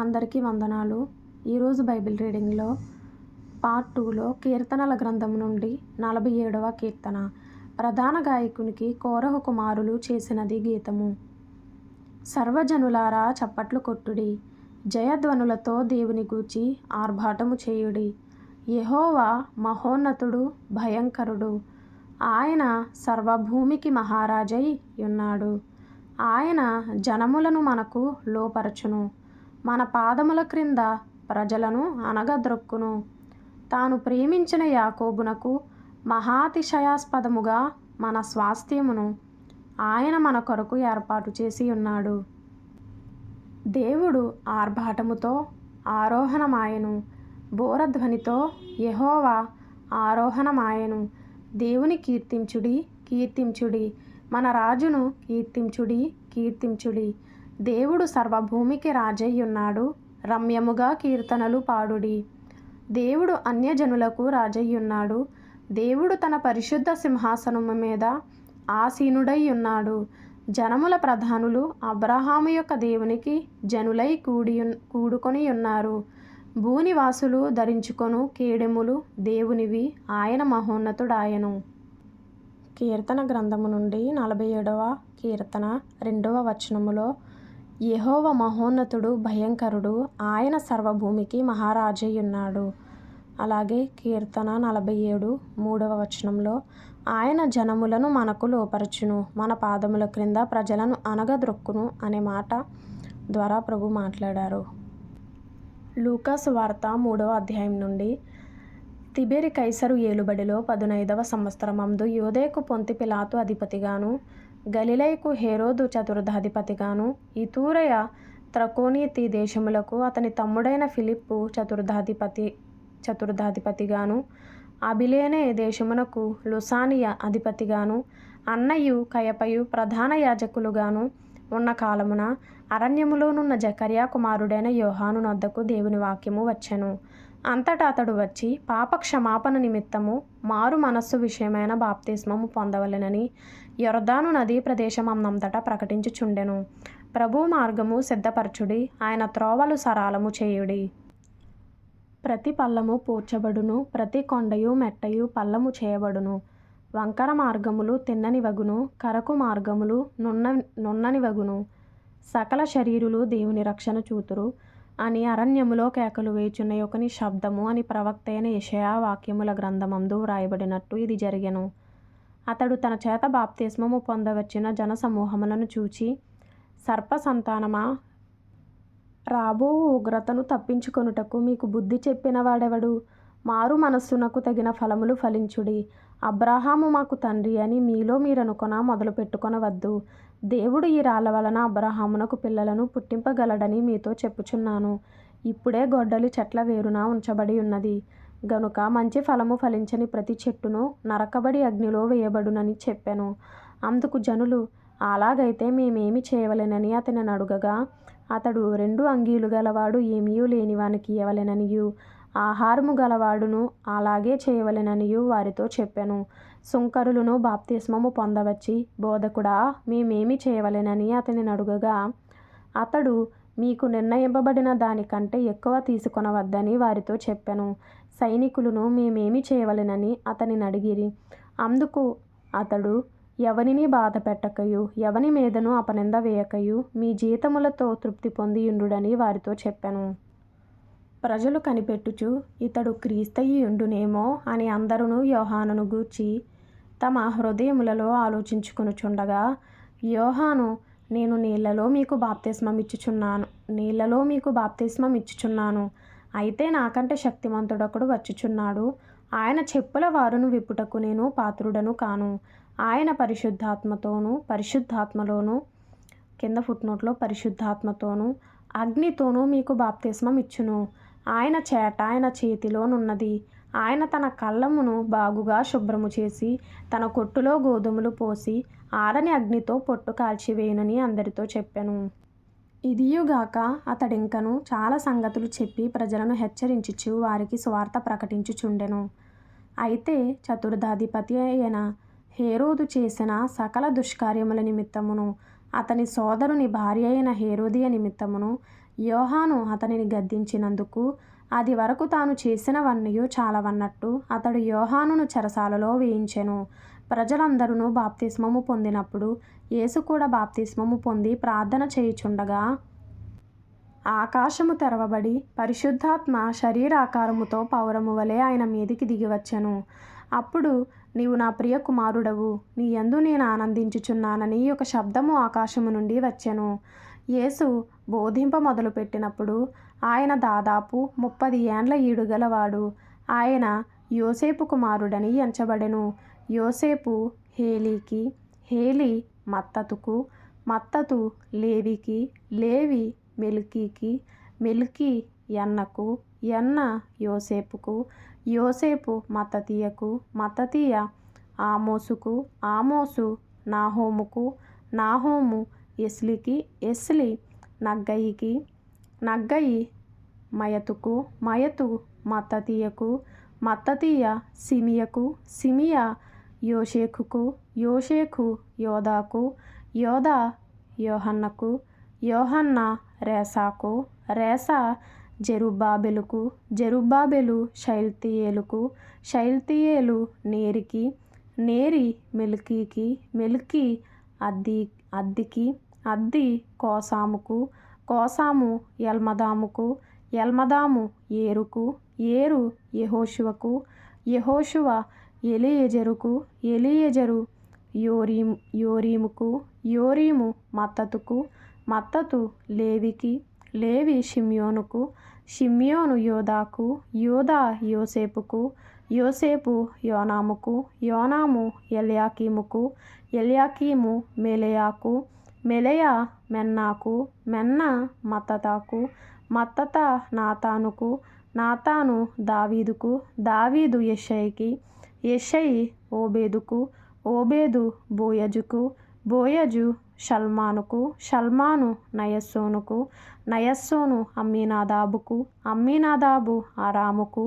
అందరికీ వందనాలు. ఈరోజు బైబిల్ రీడింగ్లో పార్ట్ 2లో కీర్తనల గ్రంథం నుండి 47వ కీర్తన. ప్రధాన గాయకునికి కోరహు కుమారులు చేసినది గీతము. సర్వజనులారా చప్పట్లు కొట్టుడి, జయధ్వనులతో దేవుని గూర్చి ఆర్భాటము చేయుడి. యెహోవా మహోన్నతుడు, భయంకరుడు. ఆయన సర్వభూమికి మహారాజై యున్నాడు. ఆయన జనములను మనకు లోపరచును, మన పాదముల క్రింద ప్రజలను అనగద్రొక్కును. తాను ప్రేమించిన యాకోబునకు మహాతిశయాస్పదముగా మన స్వాస్థ్యమును ఆయన మన కొరకు ఏర్పాటు చేసి ఉన్నాడు. దేవుడు ఆర్భాటముతో ఆరోహణమాయెను, బూరధ్వనితో యెహోవా ఆరోహణమాయెను. దేవుని కీర్తించుడి, కీర్తించుడి, మన రాజును కీర్తించుడి, కీర్తించుడి. దేవుడు సర్వభూమికి రాజయ్యున్నాడు, రమ్యముగా కీర్తనలు పాడుడి. దేవుడు అన్యజనులకు రాజయ్యున్నాడు, దేవుడు తన పరిశుద్ధ సింహాసనము మీద ఆసీనుడై ఉన్నాడు. జనముల ప్రధానులు అబ్రహాము యొక్క దేవునికి జనులై కూడుకొని ఉన్నారు. భూనివాసులు ధరించుకొను కేడెములు దేవునివి, ఆయన మహోన్నతుడాయను. కీర్తన గ్రంథము నుండి 47వ కీర్తన 2వ వచనములో యెహోవా మహోన్నతుడు, భయంకరుడు, ఆయన సర్వభూమికి మహారాజయ్యున్నాడు. అలాగే కీర్తన 47 3వ వచనంలో ఆయన జనములను మనకు లోపరచును, మన పాదముల క్రింద ప్రజలను అనగద్రొక్కును అనే మాట ద్వారా ప్రభు మాట్లాడారు. లూకా సువార్త 3వ అధ్యాయం నుండి తిబెరి కైసరు ఏలుబడిలో 15వ సంవత్సరమందు యోదేకు పొంతి పిలాతు అధిపతిగాను, గలిలయకు హేరోదు చతుర్థాధిపతిగాను, ఇతూరయ త్రకోనీతి దేశములకు అతని తమ్ముడైన ఫిలిప్పు చతుర్థాధిపతిగాను, అబిలేనే దేశమునకు లుసానియ అధిపతిగాను, అన్నయు కయపయు ప్రధాన యాజకులుగాను ఉన్న కాలమున అరణ్యములోనున్న జకర్యా కుమారుడైన యోహాను నొద్దకు దేవుని వాక్యము వచ్చెను. అంతటా అతడు వచ్చి పాపక్షమాపణ నిమిత్తము మారు మనస్సు విషయమైన బాప్తిస్మము పొందవలెనని యొర్దాను నదీ ప్రదేశమందంతటా ప్రకటించుచుండెను. ప్రభు మార్గము సిద్ధపరచుడి, ఆయన త్రోవలు సరాలము చేయుడి. ప్రతి పల్లము పూడ్చబడును, ప్రతి కొండయు మెట్టయు పల్లము చేయబడును. వంకర మార్గములు తిన్ననివగును, కరకు మార్గములు నున్ననివగును. సకల శరీరులు దేవుని రక్షణ చూతురు అని అరణ్యములో కేకలు వేయుచున్న ఒకని శబ్దము అని ప్రవక్త అయిన యెషయా వాక్యముల గ్రంథమందు వ్రాయబడినట్టు ఇది జరిగెను. అతడు తన చేత బాప్తిస్మము పొందవచ్చిన జనసమూహములను చూచి, సర్ప సంతానమా, రాబో ఉగ్రతను తప్పించుకొనుటకు మీకు బుద్ధి చెప్పిన వాడెవడు? మారు మనస్సునకు తగిన ఫలములు ఫలించుడి. అబ్రహాము మాకు తండ్రి అని మీలో మీరనుకొన మొదలు పెట్టుకొనవద్దు. దేవుడు ఈ రాళ్ల వలన అబ్రహామునకు పిల్లలను పుట్టింపగలడని మీతో చెప్పుచున్నాను. ఇప్పుడే గొడ్డలి చెట్ల వేరున ఉంచబడి ఉన్నది గనుక మంచి ఫలము ఫలించని ప్రతి చెట్టును నరకబడి అగ్నిలో వేయబడునని చెప్పెను. అందుకు జనులు, అలాగైతే మేమేమి చేయవలెనని అతనిని అడుగగా, అతడు 2 అంగీలు గలవాడు ఏమీయూ లేనివానికి ఇయ్యవలెననియు, ఆహారము గలవాడును అలాగే చేయవలెననియు వారితో చెప్పెను. సుంకరులను బాప్తిస్మము పొందవచ్చి, బోధకుడా, మేమేమి చేయవలెనని అతనిని అడుగగా, అతడు మీకు నిర్ణయింపబడిన దానికంటే ఎక్కువ తీసుకొనవద్దని వారితో చెప్పెను. సైనికులను మేమేమి చేయవలెనని అతనిని అడిగిరి. అందుకు అతడు, ఎవనిని బాధ పెట్టకయు, ఎవని మీదను అపనింద వేయకయు మీ జీతములతో తృప్తి పొందియుండుడని వారితో చెప్పెను. ప్రజలు కనిపెట్టుచు, ఇతడు క్రీస్తయుండునేమో అని అందరును యోహానును గూర్చి తమ హృదయములలో ఆలోచించుకొనుచుండగా, యోహాను, నేను నీళ్లలో మీకు బాప్తిస్మమిచ్చుచున్నాను, అయితే నాకంటే శక్తిమంతుడొకడు వచ్చుచున్నాడు. ఆయన చెప్పుల వారును విప్పుటకు నేను పాత్రుడను కాను. ఆయన పరిశుద్ధాత్మలోను కింద ఫుట్నోట్లో పరిశుద్ధాత్మతోను అగ్నితోనూ మీకు బాప్తిస్మమిచ్చును. ఆయన చేట ఆయన చేతిలోనున్నది. ఆయన తన కళ్ళమును బాగుగా శుభ్రము చేసి తన కొట్టులో గోధుమలు పోసి ఆరని అగ్నితో పొట్టు కాల్చివేయునని అందరితో చెప్పెను. ఇదియుగాక అతడింకను చాలా సంగతులు చెప్పి ప్రజలను హెచ్చరించుచు వారికి సువార్త ప్రకటించుచుండెను. అయితే చతుర్థాధిపతి అయిన హేరోదు చేసిన సకల దుష్కార్యముల నిమిత్తమును, అతని సోదరుని భార్య అయిన హేరోదియ నిమిత్తమును యోహాను అతనిని గద్దించినందుకు అది వరకు తాను చేసినవన్నీ చాలవన్నట్టు అతడు యోహానును చెరసాలలో వేయించెను. ప్రజలందరూ బాప్తిస్మము పొందినప్పుడు యేసు కూడా బాప్తిస్మము పొంది ప్రార్థన చేయుచుండగా ఆకాశము తెరవబడి పరిశుద్ధాత్మ శరీరాకారముతో పౌరము వలె ఆయన మీదికి దిగివచ్చెను. అప్పుడు నీవు నా ప్రియ కుమారుడవు, నీ యందు నేను ఆనందించుచున్నానని ఒక శబ్దము ఆకాశము నుండి వచ్చెను. యేసు బోధింప మొదలుపెట్టినప్పుడు ఆయన దాదాపు 30 ఏండ్ల ఈడుగలవాడు. ఆయన యోసేపు కుమారుడని ఎంచబడెను. యోసేపు హేలీకి, హేలీ మత్తతుకు, మత్తతు లేవికి, లేవి మెల్కీకి, మెల్కీ యన్నకు, యన్న యోసేపుకు, యోసేపు మత్తతీయకు, మత్తతీయ ఆమోసుకు, ఆమోసు నాహోముకు, నాహోము ఎస్లికి, ఎస్లి నగ్గయికి, నగ్గయి మయతుకు, మయతు మత్తతీయకు, మత్తతీయ సిమియకు, సిమియ యోషేకుకు, యోషేకు యోదాకు, యోదా యోహన్నకు, యోహన్న రేసాకు, రేసా జెరుబ్బాబెలుకు, జెరుబ్బాబెలు షయల్తీయేలుకు, షయల్తీయేలు నేరికి, నేరి మెల్కీకి, మెల్కీ అద్దికి, అద్ది కోసాముకు, కోసాము ఎల్మదాముకు, ఎల్మదాము ఏరుకు, ఏరు యెహోషువకు, యెహోషువ ఎలీయెజెరుకు, ఎలీయెజెరు యోరీముకు, యోరీము మత్తతుకు, మత్తతు లేవికి, లేవి షిమ్యోనుకు, షిమ్యోను యోదాకు, యోదా యోసేపుకు, యోసేపు యోనాముకు, యోనాము ఎల్యాకీముకు, ఎల్యాకీము మెలెయాకు, మెలెయా మెన్నాకు, మెన్నా మత్తతాకు, మత్తత నాతానుకు, నాతాను దావీదుకు, దావీదు యెషయికి, యెషయి ఓబేదుకు, ఓబేదు బోయజుకు, బోయజు షల్మానుకు, షల్మాను నయస్సోనుకు, నయస్సోను అమ్మీనాదాబుకు, అమ్మీనాదాబు అరాముకు,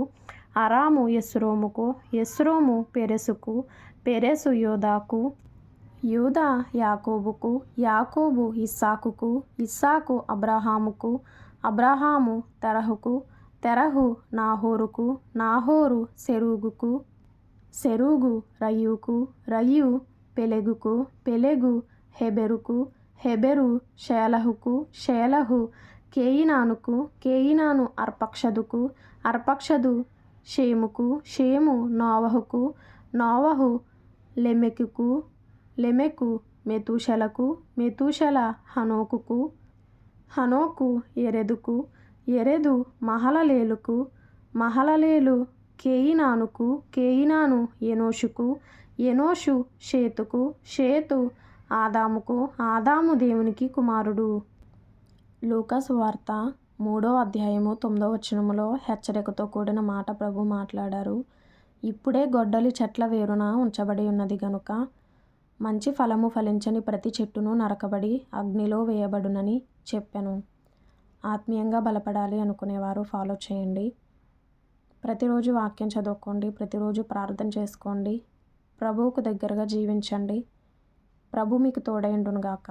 అరాము యెస్రోముకు, యెస్రోము పెరెసుకు, పెరెసు యోదాకు, యూదా యాకోబుకు, యాకోబు ఇస్సాకుకు, ఇస్సాకు అబ్రాహాముకు, అబ్రాహాము తెరహుకు, తెరహు నాహోరుకు, నాహోరు సెరూగుకు, సెరూగు రయూకు, రయూ పెలెగుకు, పెలెగు హెబెరుకు, హెబెరు షేలహుకు, షేలహు కేయినానుకు, కేయినాను అర్పక్షదుకు, అర్పక్షదు షేముకు, షేము నోవహుకు, నోవహు లెమెకుకు, లెమెకు మెతూషలకు, మెతూషల హనోకుకు, హనోకు ఎరెదుకు, ఎరెదు మహలలేలుకు, మహలలేలు కేయినానుకు, కేయినాను ఎనోషుకు, ఎనోషు షేతుకు, షేతు ఆదాముకు, ఆదాము దేవునికి కుమారుడు. లూకా సువార్త 3వ అధ్యాయము 9వ వచనములో హెచ్చరికతో కూడిన మాట ప్రభు మాట్లాడారు. ఇప్పుడే గొడ్డలి చెట్ల వేరున ఉంచబడి ఉన్నది గనుక మంచి ఫలము ఫలించని ప్రతి చెట్టును నరకబడి అగ్నిలో వేయబడునని చెప్పెను. ఆత్మీయంగా బలపడాలి అనుకునేవారు ఫాలో చేయండి. ప్రతిరోజు వాక్యం చదువుకోండి, ప్రతిరోజు ప్రార్థన చేసుకోండి, ప్రభువుకు దగ్గరగా జీవించండి. ప్రభు మీకు తోడైండును గాక.